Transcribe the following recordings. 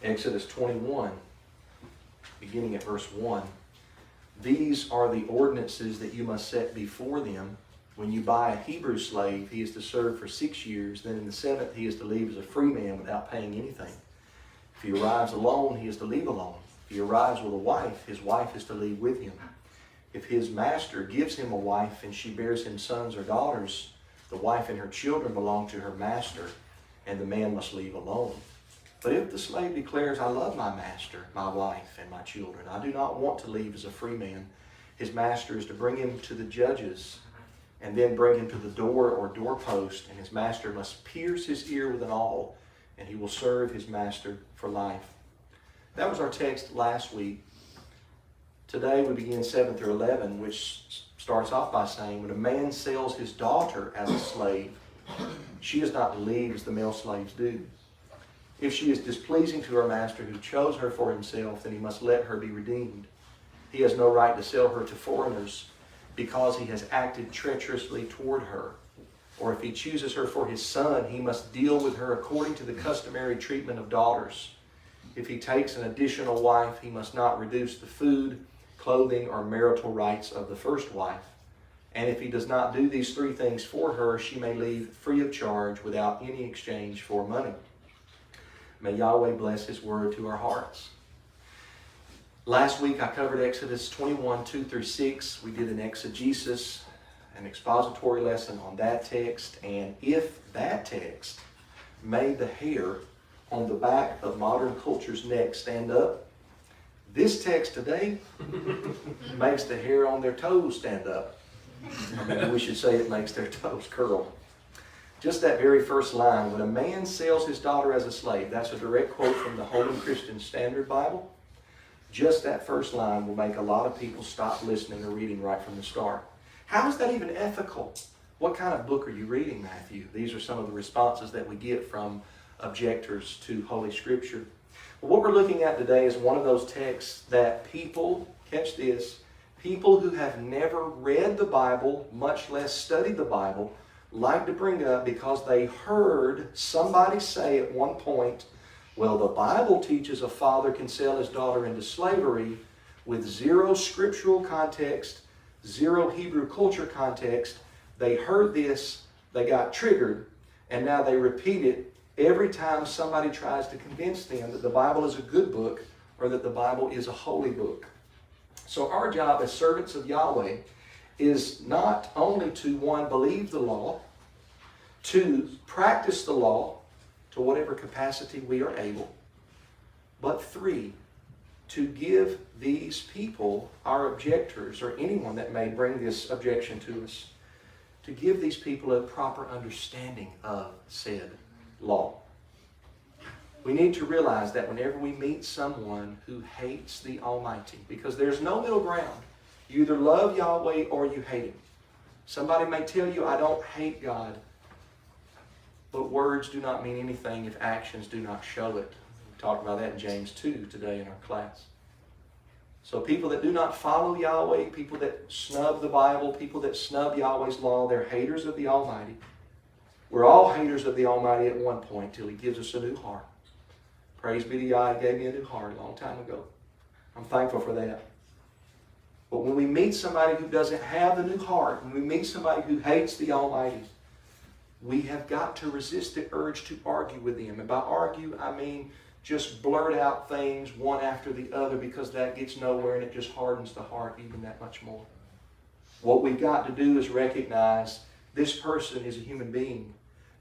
Exodus 21, beginning at verse 1. These are the ordinances that you must set before them. When you buy a Hebrew slave, he is to serve for 6 years. Then in the 7th, he is to leave as a free man without paying anything. If he arrives alone, he is to leave alone. If he arrives with a wife, his wife is to leave with him. If his master gives him a wife and she bears him sons or daughters, the wife and her children belong to her master, and the man must leave alone. But if the slave declares, I love my master, my wife, and my children, I do not want to leave as a free man, his master is to bring him to the judges, and then bring him to the door or doorpost, and his master must pierce his ear with an awl, and he will serve his master for life. That was our text last week. Today we begin 7 through 11, which starts off by saying, when a man sells his daughter as a slave, she is not to leave as the male slaves do. If she is displeasing to her master who chose her for himself, then he must let her be redeemed. He has no right to sell her to foreigners because he has acted treacherously toward her. Or if he chooses her for his son, he must deal with her according to the customary treatment of daughters. If he takes an additional wife, he must not reduce the food, clothing, or marital rights of the first wife. And if he does not do these 3 things for her, she may leave free of charge without any exchange for money. May Yahweh bless His word to our hearts. Last week I covered Exodus 21, 2 through 6. We did an exegesis, an expository lesson on that text. And if that text made the hair on the back of modern culture's neck stand up, this text today makes the hair on their toes stand up. Or maybe we should say it makes their toes curl. Just that very first line, when a man sells his daughter as a slave, that's a direct quote from the Holman Christian Standard Bible. Just that first line will make a lot of people stop listening or reading right from the start. How is that even ethical? What kind of book are you reading, Matthew? These are some of the responses that we get from objectors to Holy Scripture. Well, what we're looking at today is one of those texts that people, catch this, people who have never read the Bible, much less studied the Bible, like to bring up because they heard somebody say at one point, well, the Bible teaches a father can sell his daughter into slavery with 0 scriptural context, 0 Hebrew culture context. They heard this, they got triggered, and now they repeat it every time somebody tries to convince them that the Bible is a good book or that the Bible is a holy book. So our job as servants of Yahweh is not only to, 1, believe the law, 2, practice the law to whatever capacity we are able, but 3, to give these people, our objectors, or anyone that may bring this objection to us, to give these people a proper understanding of said law. We need to realize that whenever we meet someone who hates the Almighty, because there's no middle ground, you either love Yahweh or you hate Him. Somebody may tell you, I don't hate God, but words do not mean anything if actions do not show it. We talked about that in James 2 today in our class. So people that do not follow Yahweh, people that snub the Bible, people that snub Yahweh's law, they're haters of the Almighty. We're all haters of the Almighty at one point till He gives us a new heart. Praise be to Yah, He gave me a new heart a long time ago. I'm thankful for that. But when we meet somebody who doesn't have the new heart, when we meet somebody who hates the Almighty, we have got to resist the urge to argue with them. And by argue, I mean just blurt out things one after the other, because that gets nowhere and it just hardens the heart even that much more. What we've got to do is recognize this person is a human being.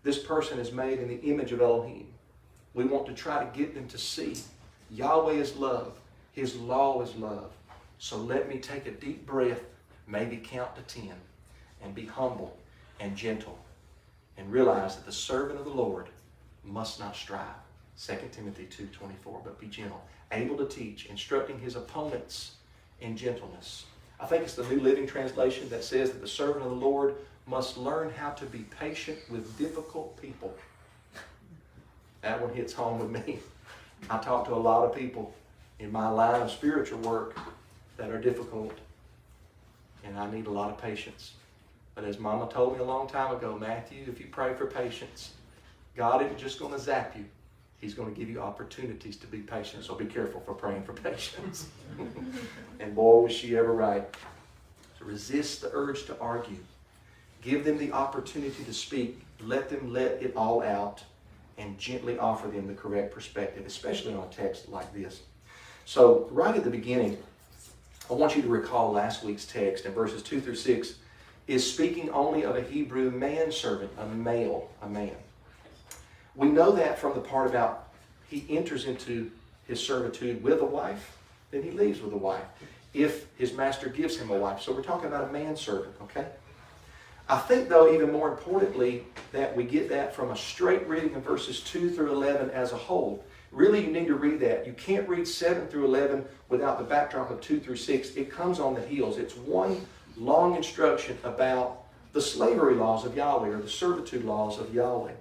This person is made in the image of Elohim. We want to try to get them to see Yahweh is love. His law is love. So let me take a deep breath, maybe count to 10, and be humble and gentle, and realize that the servant of the Lord must not strive. 2 Timothy 2:24, but be gentle, able to teach, instructing his opponents in gentleness. I think it's the New Living Translation that says that the servant of the Lord must learn how to be patient with difficult people. That one hits home with me. I talk to a lot of people in my line of spiritual work that are difficult, and I need a lot of patience. But as Mama told me a long time ago, Matthew, if you pray for patience, God isn't just going to zap you. He's going to give you opportunities to be patient, so be careful for praying for patience. And boy, was she ever right. So resist the urge to argue. Give them the opportunity to speak. Let them let it all out and gently offer them the correct perspective, especially on a text like this. So right at the beginning, I want you to recall last week's text in verses 2 through 6 is speaking only of a Hebrew manservant, a male, a man. We know that from the part about he enters into his servitude with a wife, then he leaves with a wife, if his master gives him a wife. So we're talking about a manservant, okay? I think, though, even more importantly, that we get that from a straight reading of verses 2 through 11 as a whole. Really, you need to read that. You can't read 7 through 11 without the backdrop of 2 through 6. It comes on the heels. It's one long instruction about the slavery laws of Yahweh, or the servitude laws of Yahweh.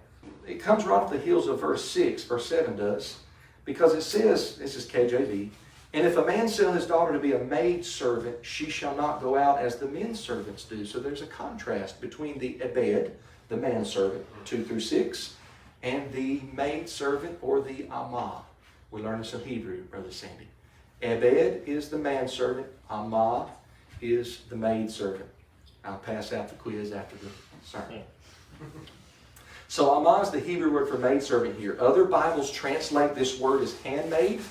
It comes right off the heels of verse 6, verse 7 does, because it says, this is KJV, and if a man sell his daughter to be a maid servant, she shall not go out as the men servants do. So there's a contrast between the ebed, the manservant, 2 through 6, and the maid servant, or the amah. We're learning some Hebrew, Brother Sandy. Ebed is the manservant, amah is the maid servant. I'll pass out the quiz after the sermon. So amah is the Hebrew word for maidservant here. Other Bibles translate this word as handmaid,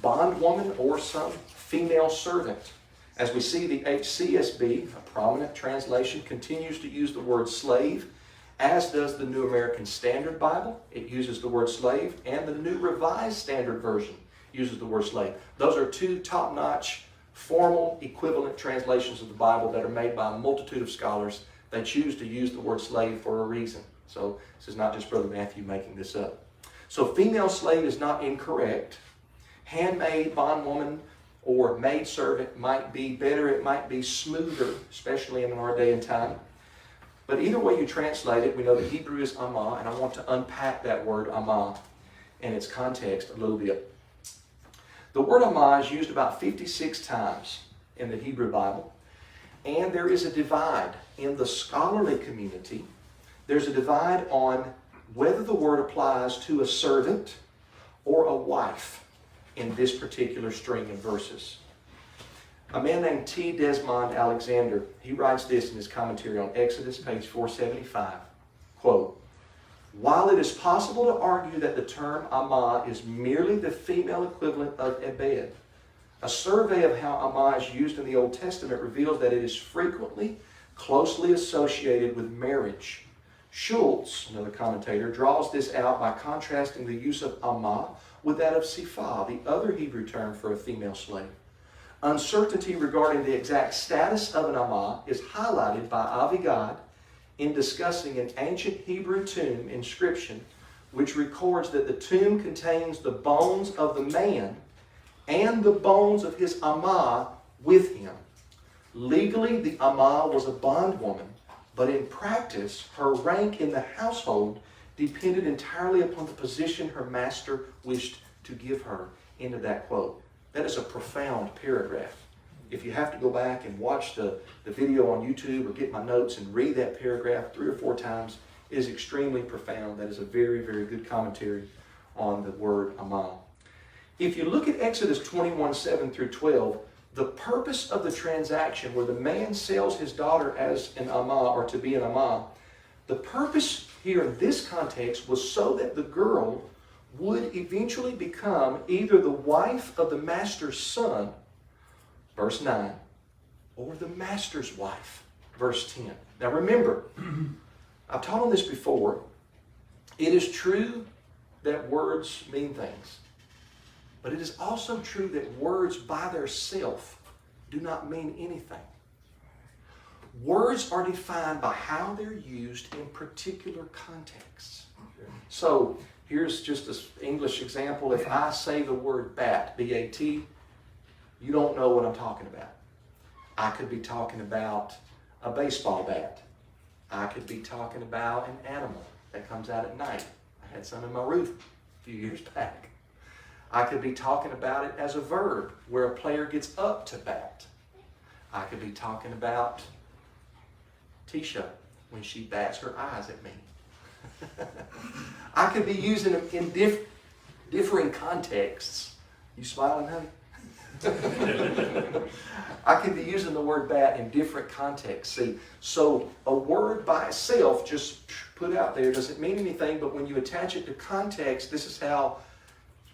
bondwoman, or some female servant. As we see, the HCSB, a prominent translation, continues to use the word slave, as does the New American Standard Bible. It uses the word slave, and the New Revised Standard Version uses the word slave. Those are two top-notch, formal, equivalent translations of the Bible that are made by a multitude of scholars. They choose to use the word slave for a reason. So this is not just Brother Matthew making this up. So female slave is not incorrect. Handmaid, bondwoman, or maidservant might be better. It might be smoother, especially in our day and time. But either way you translate it, we know the Hebrew is amah, and I want to unpack that word amah and its context a little bit. The word amah is used about 56 times in the Hebrew Bible, and there is a divide in the scholarly community. There's a divide on whether the word applies to a servant or a wife in this particular string of verses. A man named T. Desmond Alexander, he writes this in his commentary on Exodus, page 475, quote, "While it is possible to argue that the term amah is merely the female equivalent of ebed, a survey of how amah is used in the Old Testament reveals that it is frequently closely associated with marriage. Schultz, another commentator, draws this out by contrasting the use of amah with that of sifah, the other Hebrew term for a female slave. Uncertainty regarding the exact status of an amah is highlighted by Avigad in discussing an ancient Hebrew tomb inscription which records that the tomb contains the bones of the man and the bones of his amah with him. Legally, the amah was a bondwoman, but in practice, her rank in the household depended entirely upon the position her master wished to give her." End of that quote. That is a profound paragraph. If you have to go back and watch the video on YouTube or get my notes and read that paragraph 3 or 4 times, it is extremely profound. That is a very, very good commentary on the word amah. If you look at Exodus 21, 7 through 12, the purpose of the transaction where the man sells his daughter as an amah, or to be an amah, the purpose here in this context was so that the girl would eventually become either the wife of the master's son, verse 9, or the master's wife, verse 10. Now remember, I've taught on this before. It is true that words mean things. But it is also true that words by themselves do not mean anything. Words are defined by how they're used in particular contexts. So here's just an English example. If I say the word bat, B-A-T, you don't know what I'm talking about. I could be talking about a baseball bat. I could be talking about an animal that comes out at night. I had some in my roof a few years back. I could be talking about it as a verb, where a player gets up to bat. I could be talking about Tisha when she bats her eyes at me. I could be using them in Differing contexts. You smiling, honey? I could be using the word that in different contexts. See, so a word by itself, just put out there, doesn't mean anything, but when you attach it to context, this is how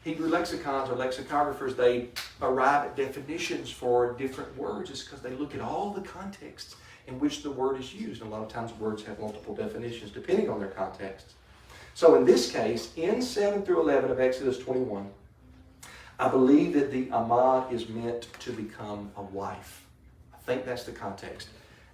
Hebrew lexicons or lexicographers, they arrive at definitions for different words. It's because they look at all the contexts in which the word is used. And a lot of times words have multiple definitions depending on their context. So in this case, in 7 through 11 of Exodus 21, I believe that the Amah is meant to become a wife. I think that's the context.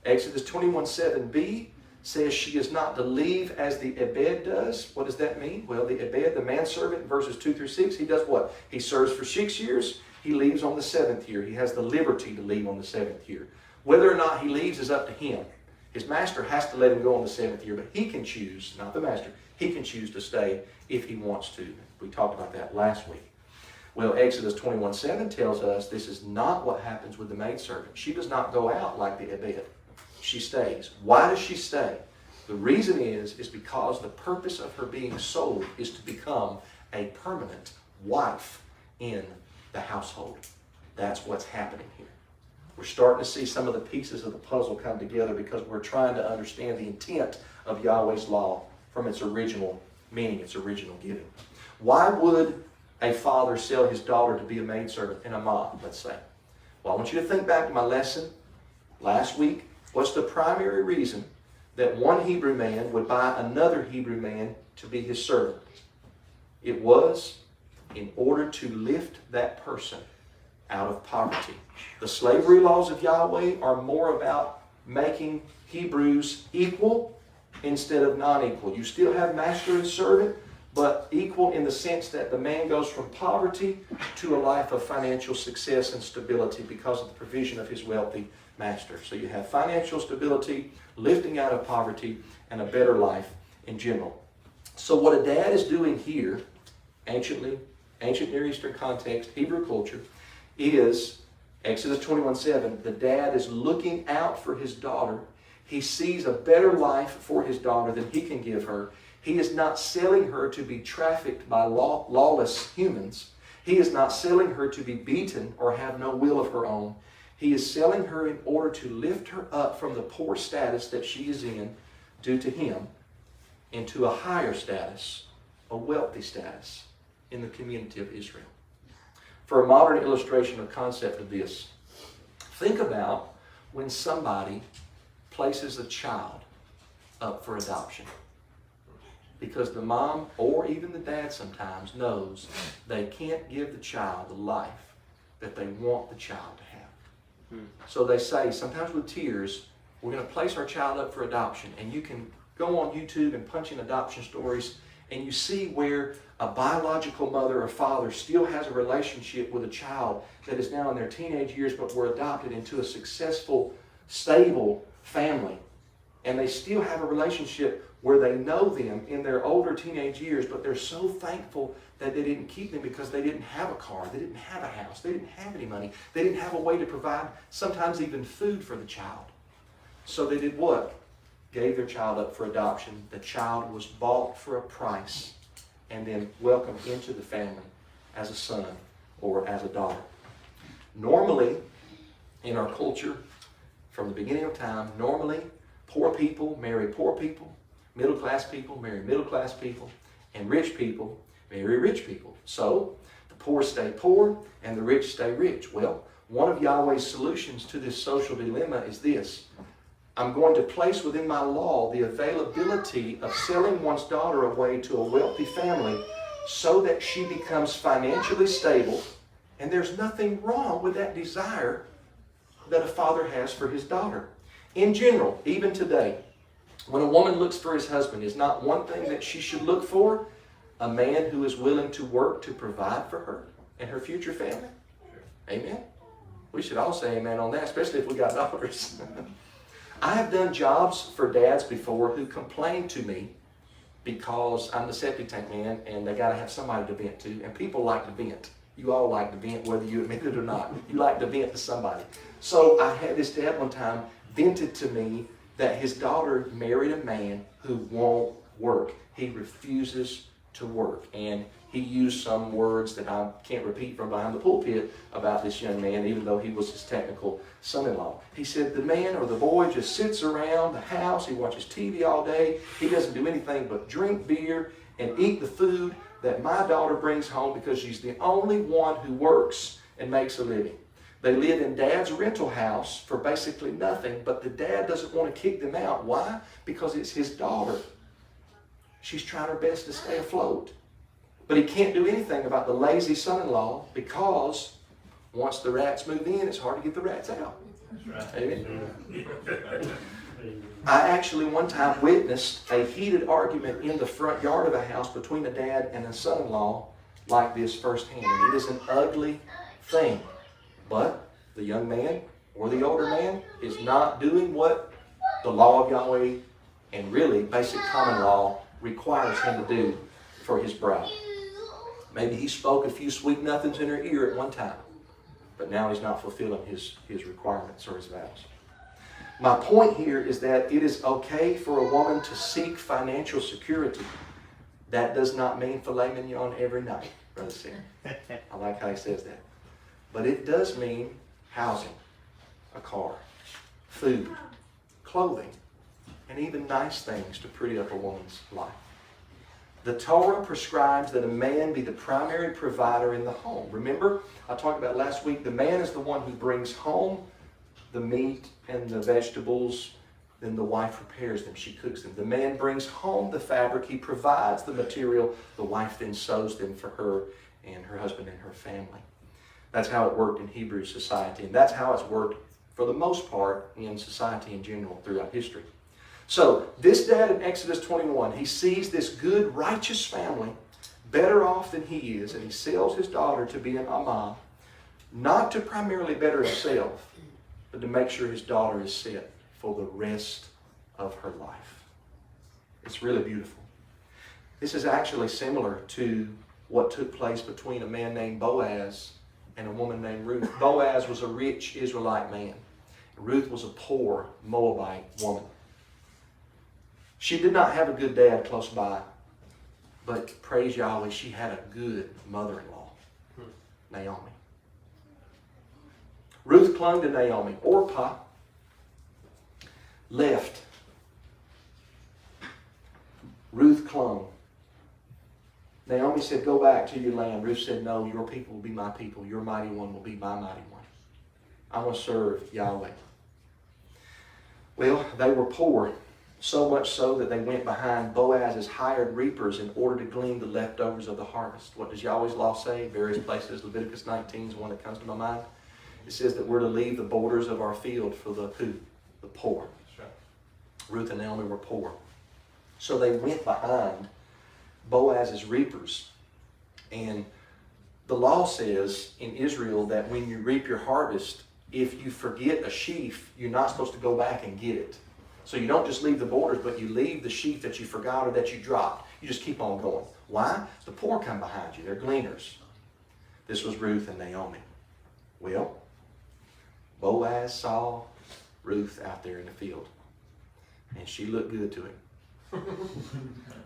Exodus 21:7b says she is not to leave as the Ebed does. What does that mean? Well, the Ebed, the manservant, verses 2 through 6, he does what? He serves for 6 years. He leaves on the 7th year. He has the liberty to leave on the 7th year. Whether or not he leaves is up to him. His master has to let him go on the 7th year, but he can choose, not the master, he can choose to stay if he wants to. We talked about that last week. Well, Exodus 21:7 tells us this is not what happens with the maidservant. She does not go out like the Ebed. She stays. Why does she stay? The reason is because the purpose of her being sold is to become a permanent wife in the household. That's what's happening here. We're starting to see some of the pieces of the puzzle come together because we're trying to understand the intent of Yahweh's law from its original meaning, its original giving. Why would a father sell his daughter to be a maidservant in a mob, let's say? Well, I want you to think back to my lesson last week. What's the primary reason that one Hebrew man would buy another Hebrew man to be his servant? It was in order to lift that person out of poverty. The slavery laws of Yahweh are more about making Hebrews equal instead of non-equal. You still have master and servant, but equal in the sense that the man goes from poverty to a life of financial success and stability because of the provision of his wealthy master. So you have financial stability, lifting out of poverty, and a better life in general. So what a dad is doing here, ancient Near Eastern context, Hebrew culture, is Exodus 21:7. The dad is looking out for his daughter. He sees a better life for his daughter than he can give her. He is not selling her to be trafficked by lawless humans. He is not selling her to be beaten or have no will of her own. He is selling her in order to lift her up from the poor status that she is in due to him into a higher status, a wealthy status in the community of Israel. For a modern illustration or concept of this, think about when somebody places a child up for adoption. Because the mom or even the dad sometimes knows they can't give the child the life that they want the child to have. So they say, sometimes with tears, we're going to place our child up for adoption. And you can go on YouTube and punch in adoption stories, and you see where a biological mother or father still has a relationship with a child that is now in their teenage years but were adopted into a successful, stable family. And they still have a relationship where they know them in their older teenage years, but they're so thankful that they didn't keep them because they didn't have a car, they didn't have a house, they didn't have any money, they didn't have a way to provide sometimes even food for the child. So they did what? Gave their child up for adoption. The child was bought for a price and then welcomed into the family as a son or as a daughter. Normally, in our culture, from the beginning of time, normally poor people marry poor people, middle-class people marry middle-class people, and rich people marry rich people. So the poor stay poor and the rich stay rich. Well, one of Yahweh's solutions to this social dilemma is this. I'm going to place within my law the availability of selling one's daughter away to a wealthy family so that she becomes financially stable, and there's nothing wrong with that desire that a father has for his daughter. In general, even today, when a woman looks for his husband, is not one thing that she should look for a man who is willing to work to provide for her and her future family? Amen? We should all say amen on that, especially if we got daughters. I have done jobs for dads before who complain to me because I'm the septic tank man and they got to have somebody to vent to. And people like to vent. You all like to vent whether you admit it or not. You like to vent to somebody. So I had this dad one time vented to me that his daughter married a man who won't work. He refuses to work. And he used some words that I can't repeat from behind the pulpit about this young man, even though he was his technical son-in-law. He said the man or the boy just sits around the house, he watches TV all day, he doesn't do anything but drink beer and eat the food that my daughter brings home because she's the only one who works and makes a living. They live in Dad's rental house for basically nothing, but the dad doesn't want to kick them out. Why? Because it's his daughter. She's trying her best to stay afloat. But he can't do anything about the lazy son-in-law because once the rats move in, it's hard to get the rats out. That's right. Amen? I actually one time witnessed a heated argument in the front yard of a house between a dad and a son-in-law like this firsthand. And it is an ugly thing. But the young man or the older man is not doing what the law of Yahweh and really basic common law requires him to do for his bride. Maybe he spoke a few sweet nothings in her ear at one time, but now he's not fulfilling his requirements or his vows. My point here is that it is okay for a woman to seek financial security. That does not mean filet mignon every night, Brother Sam. I like how he says that. But it does mean housing, a car, food, clothing, and even nice things to pretty up a woman's life. The Torah prescribes that a man be the primary provider in the home. Remember, I talked about last week, the man is the one who brings home the meat and the vegetables, then the wife prepares them, she cooks them. The man brings home the fabric, he provides the material, the wife then sews them for her and her husband and her family. That's how it worked in Hebrew society, and that's how it's worked for the most part in society in general throughout history. So, this dad in Exodus 21, he sees this good, righteous family better off than he is, and he sells his daughter to be an Ammah, not to primarily better himself, but to make sure his daughter is set for the rest of her life. It's really beautiful. This is actually similar to what took place between a man named Boaz and a woman named Ruth. Boaz was a rich Israelite man. Ruth was a poor Moabite woman. She did not have a good dad close by, but praise Yahweh, she had a good mother-in-law, Naomi. Ruth clung to Naomi. Orpah left. Ruth clung. Naomi said, go back to your land. Ruth said, no, your people will be my people. Your mighty one will be my mighty one. I want to serve Yahweh. Well, they were poor, so much so that they went behind Boaz's hired reapers in order to glean the leftovers of the harvest. What does Yahweh's law say? Various places. Leviticus 19 is one that comes to my mind. It says that we're to leave the borders of our field for the who? The poor. That's right. Ruth and Naomi were poor. So they went behind Boaz's reapers. And the law says in Israel that when you reap your harvest, if you forget a sheaf, you're not supposed to go back and get it. So you don't just leave the borders, but you leave the sheaf that you forgot or that you dropped. You just keep on going. Why? The poor come behind you. They're gleaners. This was Ruth and Naomi. Well, Boaz saw Ruth out there in the field, and she looked good to him.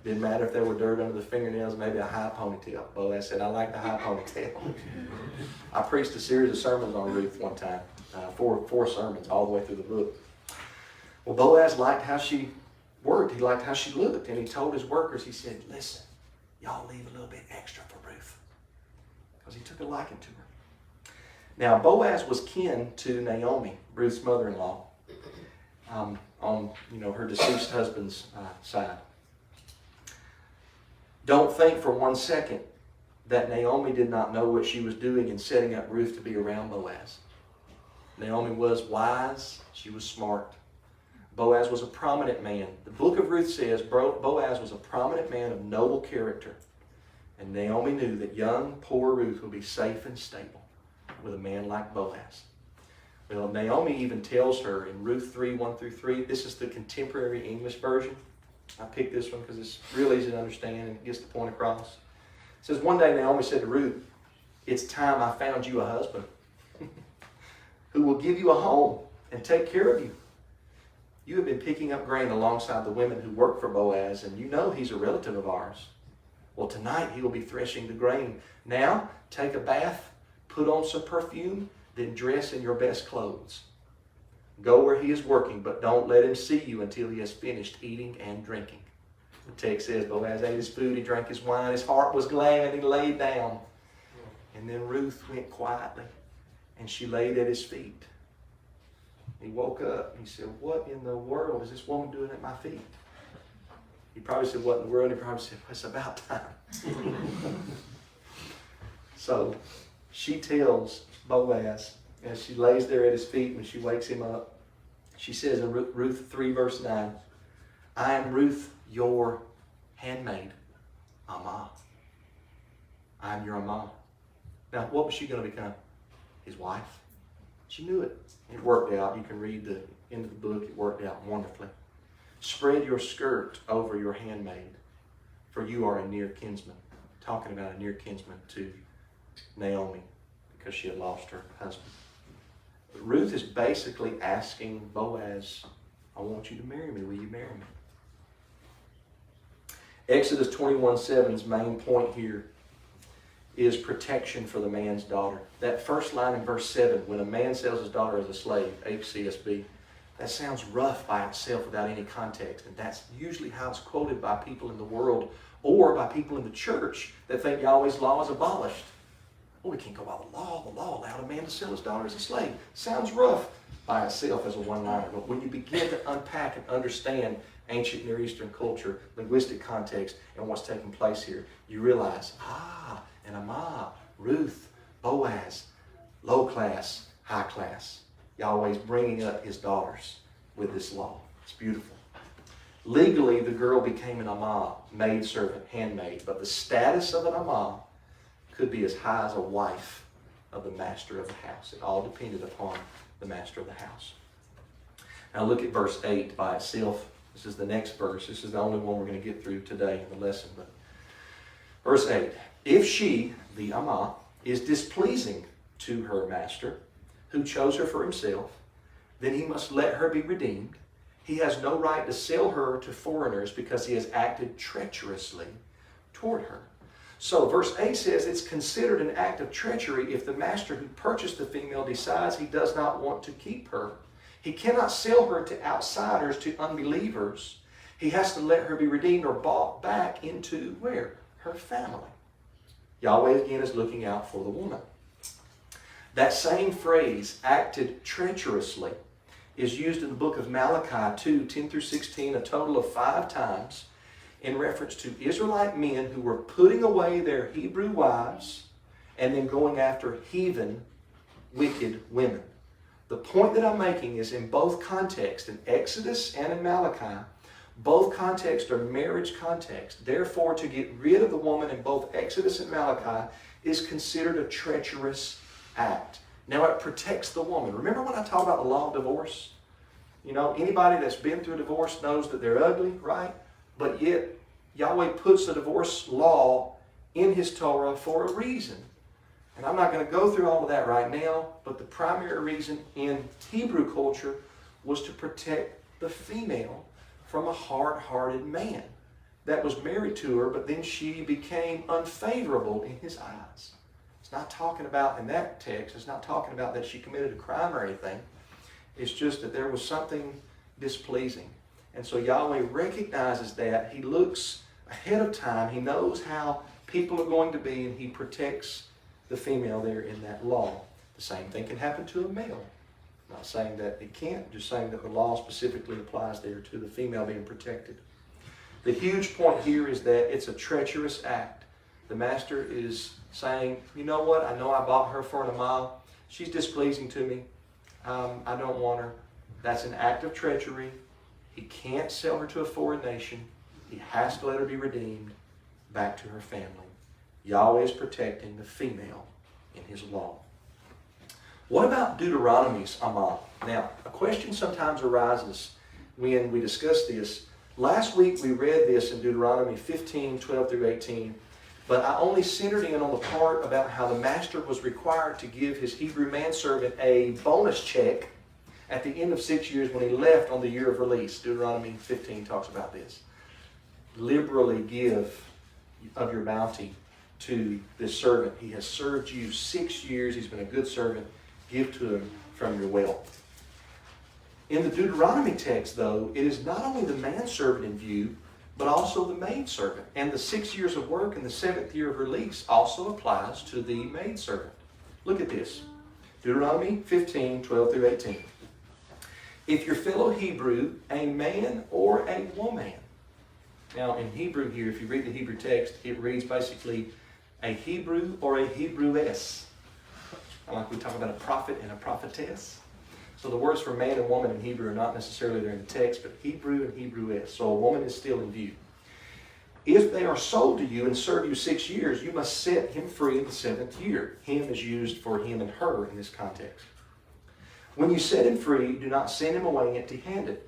Didn't matter if there were dirt under the fingernails, maybe a high ponytail. Boaz said, I like the high ponytail. I preached a series of sermons on Ruth one time, four sermons all the way through the book. Well, Boaz liked how she worked. He liked how she looked, and he told his workers, he said, listen, y'all leave a little bit extra for Ruth, because he took a liking to her. Now, Boaz was kin to Naomi, Ruth's mother-in-law, on her deceased husband's side. Don't think for one second that Naomi did not know what she was doing in setting up Ruth to be around Boaz. Naomi was wise. She was smart. Boaz was a prominent man. The book of Ruth says Boaz was a prominent man of noble character. And Naomi knew that young, poor Ruth would be safe and stable with a man like Boaz. Well, Naomi even tells her in Ruth 3, 1 through 3, this is the contemporary English version. I picked this one because it's real easy to understand and it gets the point across. It says, one day Naomi said to Ruth, it's time I found you a husband who will give you a home and take care of you. You have been picking up grain alongside the women who work for Boaz, and you know he's a relative of ours. Well, tonight he will be threshing the grain. Now, take a bath, put on some perfume, then dress in your best clothes. Go where he is working, but don't let him see you until he has finished eating and drinking. The text says, Boaz ate his food, he drank his wine, his heart was glad, and he laid down. And then Ruth went quietly, and she laid at his feet. He woke up, and he said, what in the world is this woman doing at my feet? He probably said, what in the world? He probably said, well, it's about time. So she tells Boaz, as she lays there at his feet when she wakes him up, she says in Ruth 3 verse 9, I am Ruth, your handmaid, Amah. I am your Amah. Now, what was she going to become? His wife. She knew it. It worked out. You can read the end of the book. It worked out wonderfully. Spread your skirt over your handmaid, for you are a near kinsman. Talking about a near kinsman to Naomi, because she had lost her husband. But Ruth is basically asking Boaz, I want you to marry me. Will you marry me? Exodus 21:7's main point here is protection for the man's daughter. That first line in verse 7, when a man sells his daughter as a slave, HCSB, that sounds rough by itself without any context. And that's usually how it's quoted by people in the world or by people in the church that think Yahweh's law is abolished. Oh, we can't go by the law. The law allowed a man to sell his daughter as a slave. Sounds rough by itself as a one-liner. But when you begin to unpack and understand ancient Near Eastern culture, linguistic context, and what's taking place here, you realize, and Amah, Ruth, Boaz, low class, high class. Yahweh's bringing up his daughters with this law. It's beautiful. Legally, the girl became an Amah, maidservant, handmaid, but the status of an Amah could be as high as a wife of the master of the house. It all depended upon the master of the house. Now look at verse 8 by itself. This is the next verse. This is the only one we're going to get through today in the lesson. But verse 8, if she, the Amah, is displeasing to her master, who chose her for himself, then he must let her be redeemed. He has no right to sell her to foreigners because he has acted treacherously toward her. So verse 8 says it's considered an act of treachery if the master who purchased the female decides he does not want to keep her. He cannot sell her to outsiders, to unbelievers. He has to let her be redeemed or bought back into where? Her family. Yahweh again is looking out for the woman. That same phrase, acted treacherously, is used in the book of Malachi 2, 10 through 16, a total of 5 times, in reference to Israelite men who were putting away their Hebrew wives and then going after heathen, wicked women. The point that I'm making is in both contexts, in Exodus and in Malachi, both contexts are marriage contexts. Therefore, to get rid of the woman in both Exodus and Malachi is considered a treacherous act. Now it protects the woman. Remember when I talked about the law of divorce? You know, anybody that's been through a divorce knows that they're ugly, right? But yet, Yahweh puts the divorce law in His Torah for a reason. And I'm not going to go through all of that right now, but the primary reason in Hebrew culture was to protect the female from a hard-hearted man that was married to her, but then she became unfavorable in his eyes. It's not talking about, in that text, it's not talking about that she committed a crime or anything. It's just that there was something displeasing. And so Yahweh recognizes that. He looks ahead of time. He knows how people are going to be, and He protects the female there in that law. The same thing can happen to a male. I'm not saying that it can't, just saying that the law specifically applies there to the female being protected. The huge point here is that it's a treacherous act. The master is saying, you know what, I know I bought her for an Amah. She's displeasing to me. I don't want her. That's an act of treachery. He can't sell her to a foreign nation. He has to let her be redeemed back to her family. Yahweh is protecting the female in His law. What about Deuteronomy's Amah? Now, a question sometimes arises when we discuss this. Last week we read this in Deuteronomy 15, 12 through 18, but I only centered in on the part about how the master was required to give his Hebrew manservant a bonus check at the end of 6 years when he left on the year of release. Deuteronomy 15 talks about this. Liberally give of your bounty to this servant. He has served you 6 years. He's been a good servant. Give to him from your wealth. In the Deuteronomy text, though, it is not only the manservant in view, but also the maidservant. And the 6 years of work and the 7th year of release also applies to the maidservant. Look at this. Deuteronomy 15, 12 through 18. If your fellow Hebrew, a man or a woman. Now in Hebrew here, if you read the Hebrew text, it reads basically a Hebrew or a Hebrewess. Like we talk about a prophet and a prophetess. So the words for man and woman in Hebrew are not necessarily there in the text, but Hebrew and Hebrewess. So a woman is still in view. If they are sold to you and serve you 6 years, you must set him free in the 7th year. Him is used for him and her in this context. When you set him free, do not send him away empty-handed.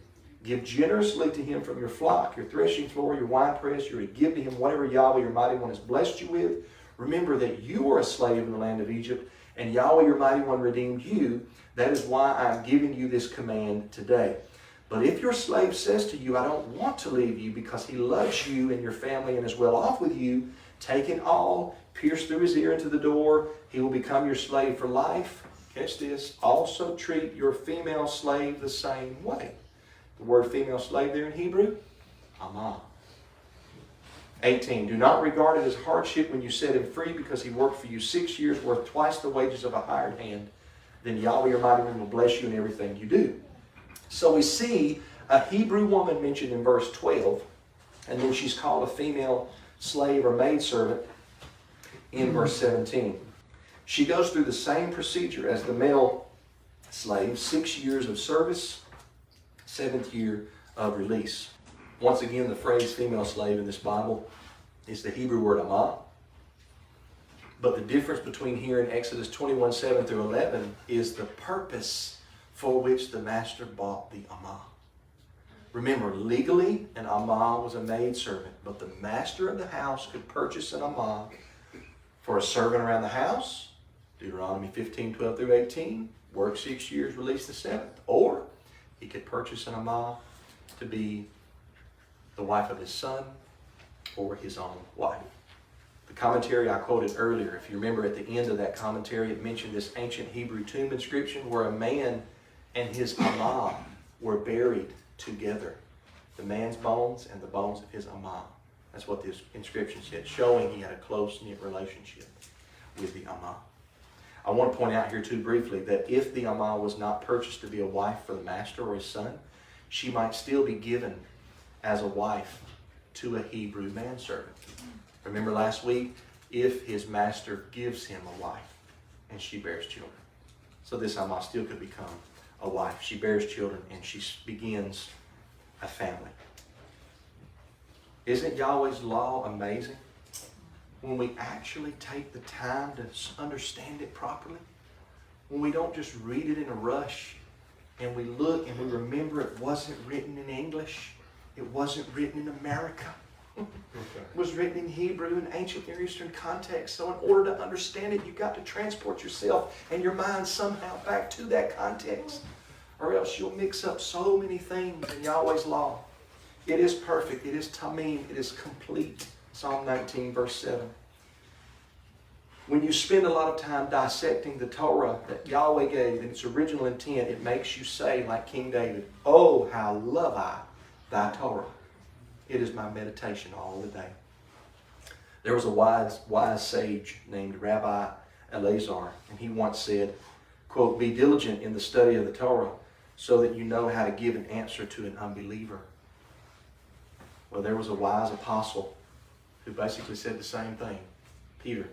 Give generously to him from your flock, your threshing floor, your winepress. You are to give to him whatever Yahweh your mighty one has blessed you with. Remember that you were a slave in the land of Egypt, and Yahweh your mighty one redeemed you. That is why I am giving you this command today. But if your slave says to you, I don't want to leave you because he loves you and your family and is well off with you, take it all, pierce through his ear into the door. He will become your slave for life. Catch this. Also treat your female slave the same way. The word female slave there in Hebrew, amah. 18. Do not regard it as hardship when you set him free because he worked for you 6 years, worth twice the wages of a hired hand. Then Yahweh your mighty one will bless you in everything you do. So we see a Hebrew woman mentioned in verse 12, and then she's called a female slave or maidservant in verse 17. She goes through the same procedure as the male slave, 6 years of service, 7th year of release. Once again, the phrase female slave in this Bible is the Hebrew word amah. But the difference between here in Exodus 21, 7 through 11 is the purpose for which the master bought the amah. Remember, legally, an amah was a maidservant, but the master of the house could purchase an amah for a servant around the house, Deuteronomy 15, 12 through 18, work 6 years, release the 7th. Or he could purchase an amah to be the wife of his son or his own wife. The commentary I quoted earlier, if you remember at the end of that commentary, it mentioned this ancient Hebrew tomb inscription where a man and his amah were buried together. The man's bones and the bones of his amah. That's what this inscription said, showing he had a close-knit relationship with the amah. I want to point out here too briefly that if the amah was not purchased to be a wife for the master or his son, she might still be given as a wife to a Hebrew manservant. Remember last week, if his master gives him a wife and she bears children. So this amah still could become a wife. She bears children and she begins a family. Isn't Yahweh's law amazing? When we actually take the time to understand it properly, when we don't just read it in a rush, and we look and we remember it wasn't written in English, it wasn't written in America, it was written in Hebrew in ancient Near Eastern context. So in order to understand it, you've got to transport yourself and your mind somehow back to that context, or else you'll mix up so many things in Yahweh's law. It is perfect, it is tamim, it is complete. Psalm 19, verse 7. When you spend a lot of time dissecting the Torah that Yahweh gave in its original intent, it makes you say, like King David, "Oh, how love I thy Torah. It is my meditation all the day." There was a wise sage named Rabbi Eleazar, and he once said, quote, "Be diligent in the study of the Torah so that you know how to give an answer to an unbeliever." Well, there was a wise apostle who basically said the same thing. Peter,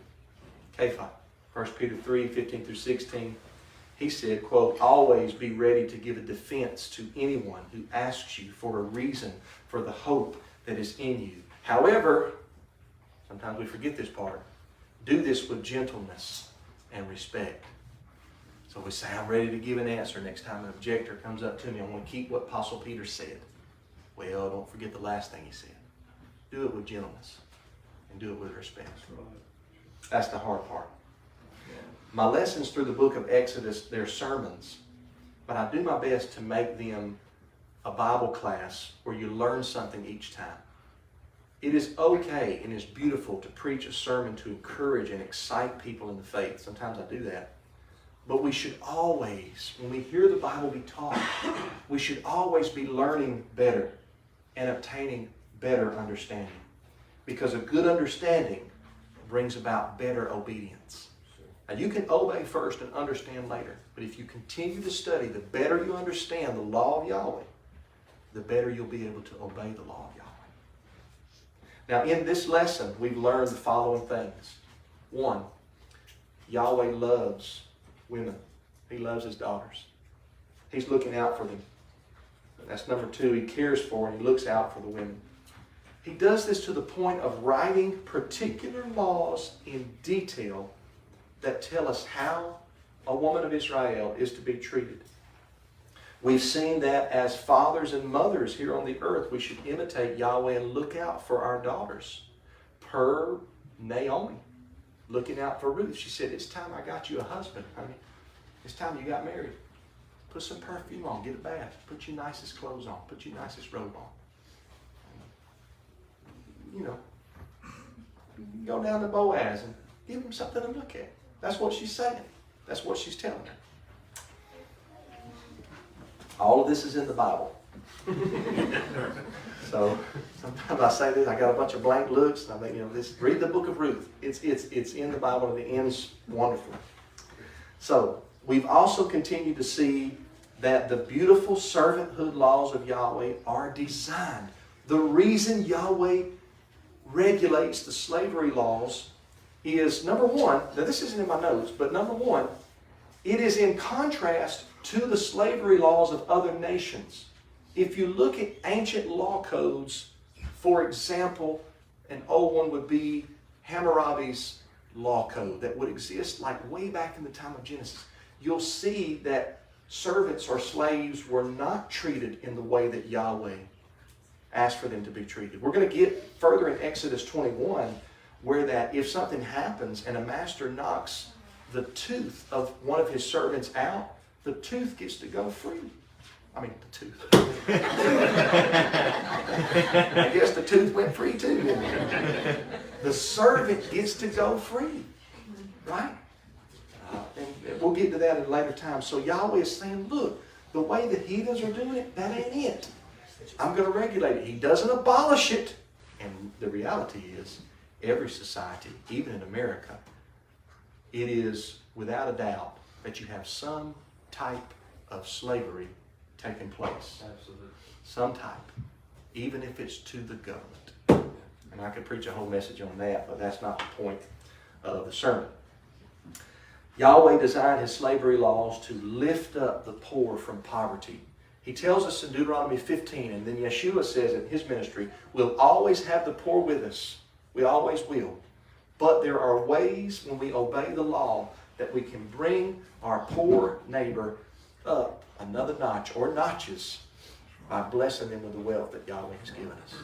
Kepha, 1 Peter 3, 15 through 16. He said, quote, "Always be ready to give a defense to anyone who asks you for a reason for the hope that is in you. However," sometimes we forget this part, "do this with gentleness and respect." So we say, "I'm ready to give an answer next time an objector comes up to me. I want to keep what Apostle Peter said." Well, don't forget the last thing he said. Do it with gentleness and do it with respect. That's the hard part. My lessons through the book of Exodus, they're sermons, but I do my best to make them a Bible class where you learn something each time. It is okay and it's beautiful to preach a sermon to encourage and excite people in the faith. Sometimes I do that. But we should always, when we hear the Bible be taught, we should always be learning better and obtaining better understanding. Because a good understanding brings about better obedience. Now you can obey first and understand later. But if you continue to study, the better you understand the law of Yahweh, the better you'll be able to obey the law of Yahweh. Now in this lesson, we've learned the following things. 1, Yahweh loves women. He loves his daughters. He's looking out for them. That's number 2. He cares for and he looks out for the women. He does this to the point of writing particular laws in detail that tell us how a woman of Israel is to be treated. We've seen that as fathers and mothers here on the earth, we should imitate Yahweh and look out for our daughters. Per Naomi, looking out for Ruth. She said, it's time I got you a husband, honey. It's time you got married. Put some perfume on, get a bath, put your nicest clothes on, put your nicest robe on. You know, go down to Boaz and give him something to look at. That's what she's saying. That's what she's telling her. All of this is in the Bible. So sometimes I say this, I got a bunch of blank looks, and I think, read the book of Ruth. It's in the Bible, and it ends wonderfully. So we've also continued to see that the beautiful servanthood laws of Yahweh are designed. The reason Yahweh regulates the slavery laws is, number 1, now this isn't in my notes, but number 1, it is in contrast to the slavery laws of other nations. If you look at ancient law codes, for example, an old one would be Hammurabi's law code that would exist like way back in the time of Genesis. You'll see that servants or slaves were not treated in the way that Yahweh asked for them to be treated. We're going to get further in Exodus 21 where that if something happens and a master knocks the tooth of one of his servants out, the tooth gets to go free. I mean, the tooth. I guess the tooth went free too, didn't it? The servant gets to go free. Right? And we'll get to that at a later time. So Yahweh is saying, look, the way the heathens are doing it, that ain't it. I'm going to regulate it. He doesn't abolish it. And the reality is, every society, even in America, it is without a doubt that you have some type of slavery taking place. Absolutely. Some type, even if it's to the government. And I could preach a whole message on that, but that's not the point of the sermon. Yahweh designed his slavery laws to lift up the poor from poverty. He tells us in Deuteronomy 15, and then Yeshua says in his ministry, we'll always have the poor with us. We always will. But there are ways when we obey the law that we can bring our poor neighbor up another notch or notches by blessing them with the wealth that Yahweh has given us.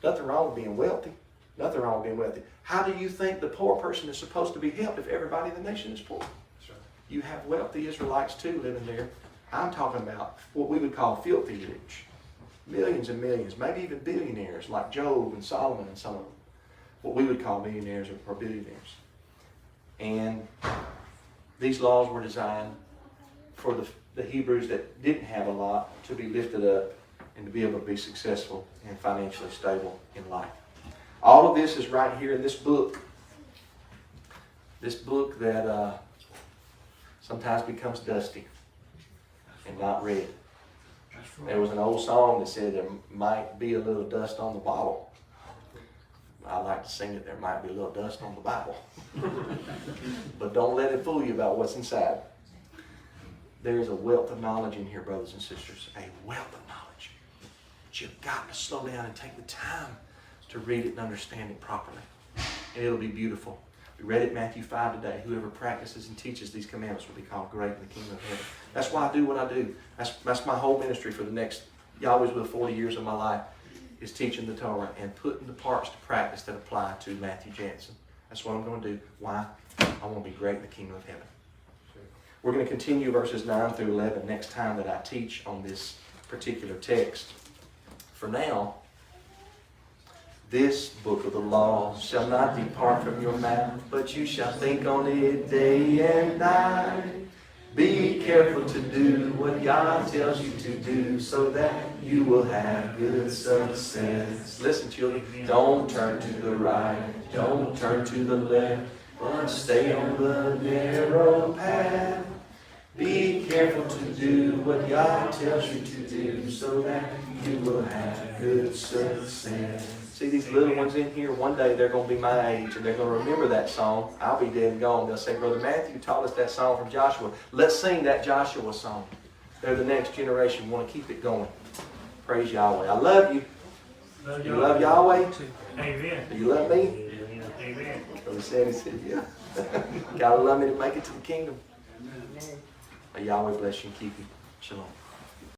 Nothing wrong with being wealthy. Nothing wrong with being wealthy. How do you think the poor person is supposed to be helped if everybody in the nation is poor? That's right. You have wealthy Israelites too living there. I'm talking about what we would call filthy rich. Millions and millions, maybe even billionaires like Job and Solomon and some of them. What we would call millionaires or billionaires. And these laws were designed for the Hebrews that didn't have a lot to be lifted up and to be able to be successful and financially stable in life. All of this is right here in this book. This book that sometimes becomes dusty and not read. There was an old song that said there might be a little dust on the bottle. I like to sing it, there might be a little dust on the Bible. But don't let it fool you about what's inside. There's a wealth of knowledge in here, brothers and sisters. A wealth of knowledge. But you've got to slow down and take the time to read it and understand it properly. And it'll be beautiful. We read it in Matthew 5 today. Whoever practices and teaches these commandments will be called great in the kingdom of heaven. That's why I do what I do. That's my whole ministry for the next, Yahweh's will, 40 years of my life, is teaching the Torah and putting the parts to practice that apply to Matthew Jansen. That's what I'm going to do. Why? I want to be great in the kingdom of heaven. We're going to continue verses 9 through 11 next time that I teach on this particular text. For now, This book of the law shall not depart from your mouth, but you shall think on it day and night. Be careful to do what God tells you to do, so that you will have good success. Listen, children, don't turn to the right, don't turn to the left, but stay on the narrow path. Be careful to do what God tells you to do, so that you will have good success. See these little ones in here? One day they're going to be my age, and they're going to remember that song. I'll be dead and gone. They'll say, Brother Matthew taught us that song from Joshua. Let's sing that Joshua song. They're the next generation. We want to keep it going. Praise Yahweh. I love you. You love Yahweh? Amen. Do you love me? Amen. Brother Sandy said, yeah. Gotta love me to make it to the kingdom. May Yahweh bless you and keep you. Shalom.